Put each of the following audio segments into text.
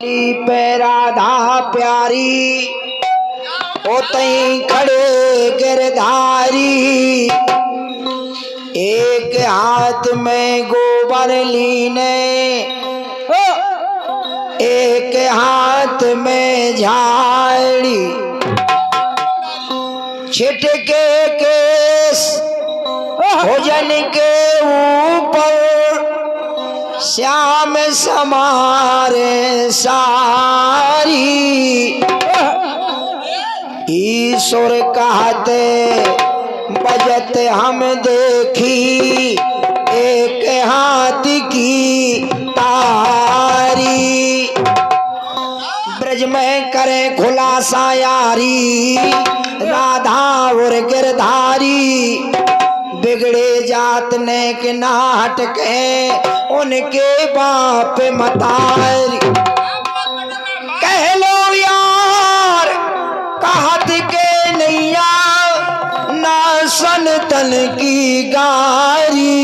पे राधा प्यारी ओतई खड़े गिरधारी, एक हाथ में गोबर लीने एक हाथ में झाड़ी, छिटके केस भोजन के ऊपर श्याम समारे सारी। ईश्वर कहते बजत हम देखी एक हाथ की तारी, ब्रज में करे खुलासा यारी राधा और गिरधारी, बिगड़े जात ने के ना हटके उनके बाप मतारी। कह लो यार कहत के नैया ना सन तन की गारी,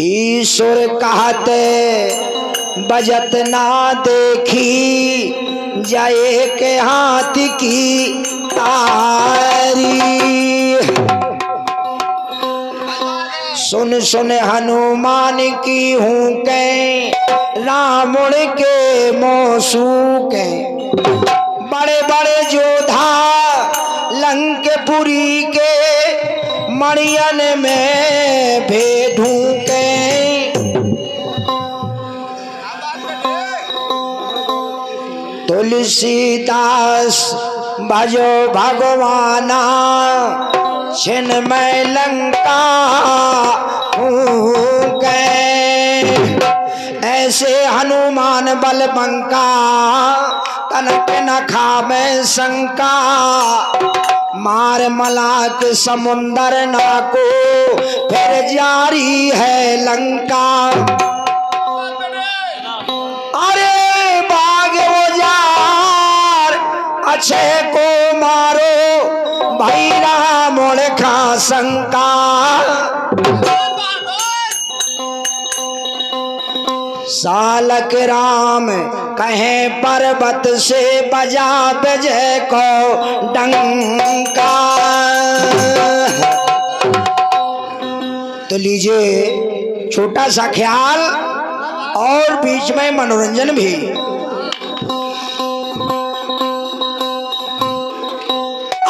ईश्वर कहते बजत ना देखी जाए के हाथ की तारी। सुन सुन हनुमान की हूँ के रावण के मोसू के, बड़े बड़े जोधा लंकपुरी के मणियन में भेदूं के। तुलसीदास भजो भगवाना छिन में लंका गए, ऐसे हनुमान बल बंका तनक न खावे शंका, मार मलाक समुंदर नाको फिर जारी है लंका। अरे बाग उजार अच्छे को मारो भाई राम खा शंका, सालक राम कहे पर्वत से बजा बजे को डंका। तो लीजिए छोटा सा ख्याल और बीच में मनोरंजन भी।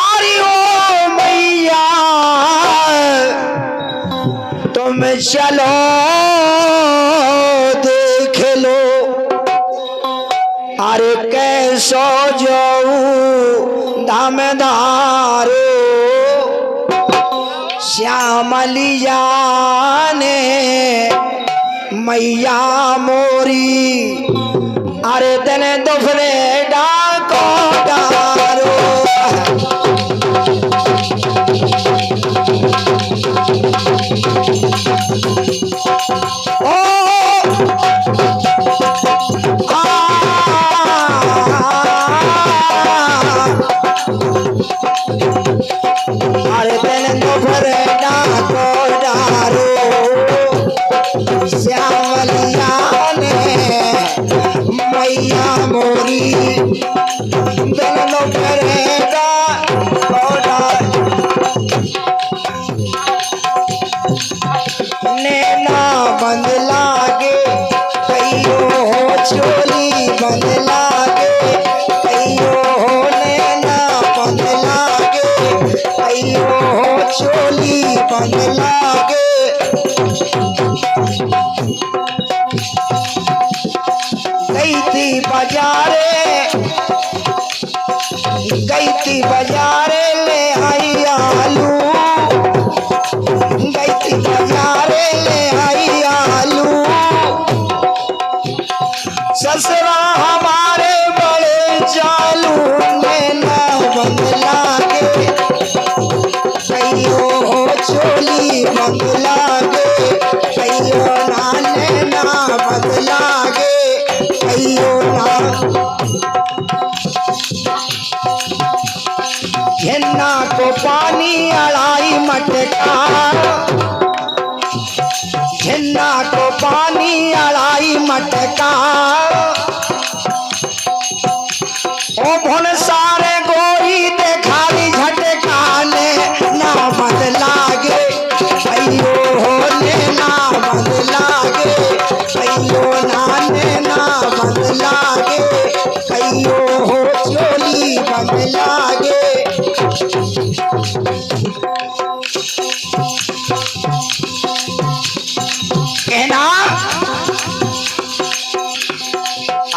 अरे ओ मैया तुम चलो देख लो, अरे कैसो जाऊं दामदारो श्यामलिया ने मैया मोरी, अरे तने दोफरे डाको डारो। अरे तने दोफरे डाको डारो श्यामलिया मैया मोरी, दोनों करेगा नैना बंद लागे कईयो हो चोली बंद लागे, कईयो हो नैना बंद लागे, कईयो हो चोली बंद लागे। गई थी बाजारे ले आई आलू, गई थी बाजारे ले आई आलू, ससुरा हमारे बड़े चालू नैना बंद लागे, कईयो हो चोली बंद लागे, कईयो ना नैना बंद लागे, कईयो ना। झन्ना को पानी अड़ाई मटका, झन्ना को पानी अड़ाई मटका। ओ भुन सारे गोरी देखारी झटकाने ना मन लागे अयो होने ना मन लागे अयो नाने ना मन लागे अयो हो चोली मन लागे। कहना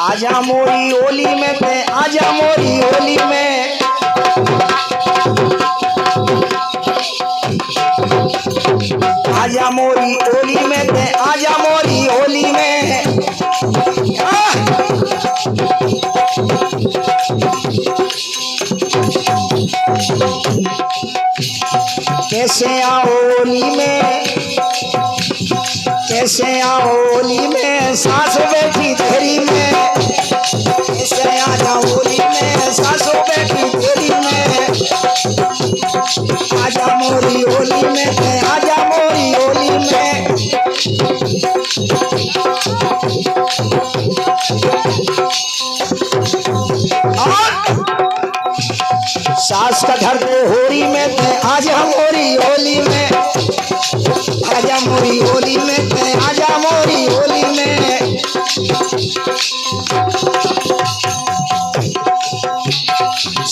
आजा मोरी ओली में ते आजा मोरी ओली में। आजा मोरी ओली में ते आजा मोरी ओली में। कैसे आओ ओली में कैसे आओ ओली में सास बैठी तेरी में। कैसे आ जाओ ओली में सासों बैठी तेरी में। आजा मोरी ओली में आजा मोरी ओली में। सास का घर दे होरी में ते आजा मोरी ओली में। आजा मोरी ओली में ते आजा मोरी ओली में।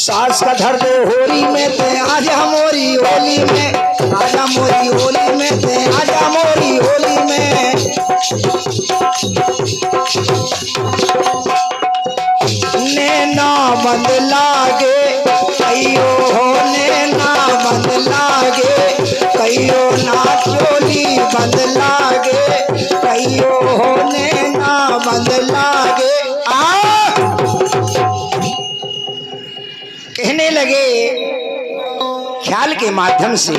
सास का धर दे होरी में ते आजा मोरी ओली में। आजा मोरी ओली में ते आजा मोरी ओली में। नैना बंद लागे कहियो होने ना बंद लागे कहियो ना चोली बंद लागे कहियो होने ना बंद लागे। कहने लगे ख्याल के माध्यम से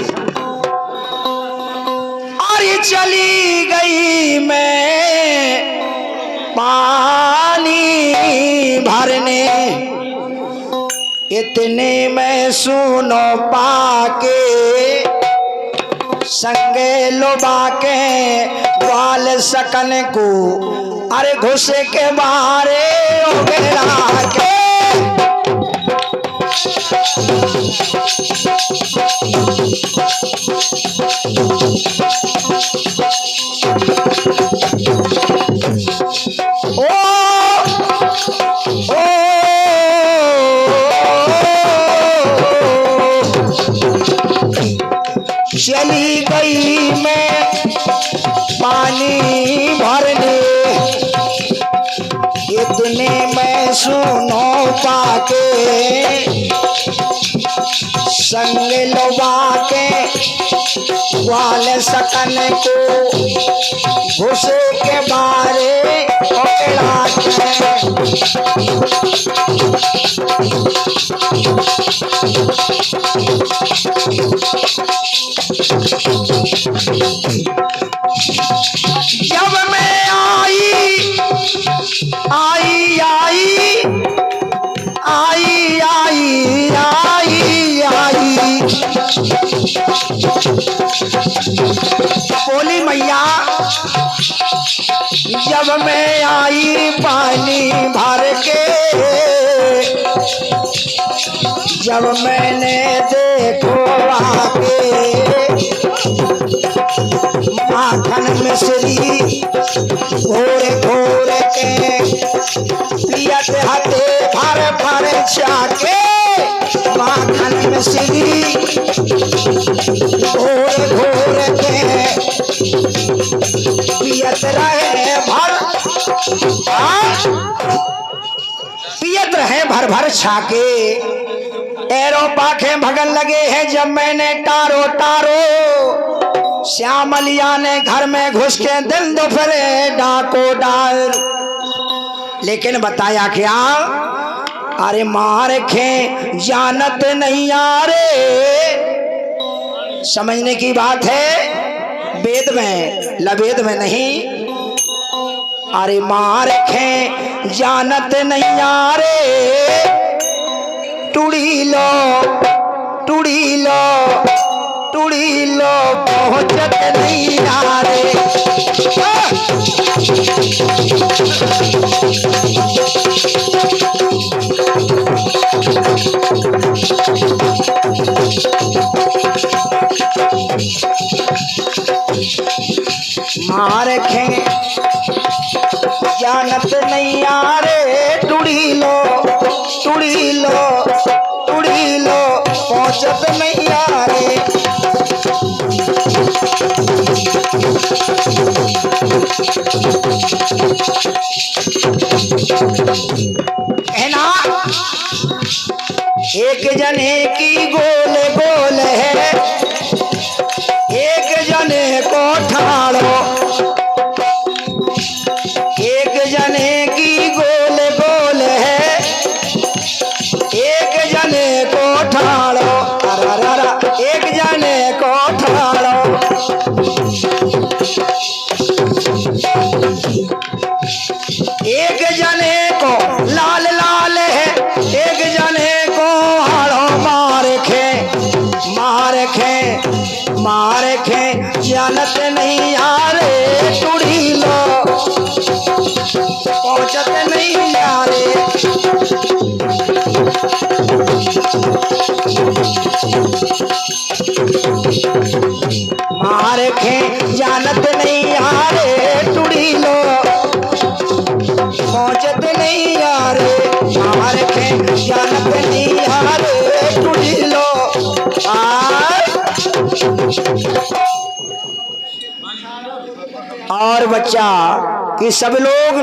और ये चली गई मैं पानी भरने इतने में सुनो पाके संगे लोबा के ग्वाल सकन को अरे घुसे के बारे ओगेरा के। चली गई मैं पानी भरने इतने में सुनो पाके संग लोबा के ग्वाल सकन को घुसे के बारे ओकड़ा जब मैं आई आई आई आई आई आई आई बोली मैया जब मैं आई पानी भर के जब मैंने देखो आके माखन मिश्री घोरे घोरे के पियत हते भर भर जाके माखन मिश्री घोरे घोरे के पियत रहे भर पियत रहे भर भर छाके। एरो पाखे भगन लगे हैं जब मैंने टारो टारो श्यामलिया ने घर में घुस के दिल दोपहरे डाको डाल। लेकिन बताया क्या अरे मार खे जानत नहीं यारे समझने की बात है वेद में लवेद में नहीं। अरे मार खे जानत नहीं यारे टुड़ी लो टुड़ी लो टुड़ी लो पहुंचत नहीं यारे। मार खे जानत नहीं यारे टुड़ी लो पहुंचत नहीं यारे। कहना एक जने की गोल गोल है, एक जने को ठाड़ो, एक जने की गोल गोल है, एक जने को ठाड़ो, एक जने को ठाड़ो। एक जने को लाल लाल है, एक जने को हाड़ो। मार खे जानत नहीं यारे टुड़ी लो पहुंचत नहीं यारे। मार खे जानत नहीं यारे टुड़ी लो पहुंचत नहीं यारे। मार खे जानत नहीं यारे टुड़ी लो। और बच्चा कि सब लोग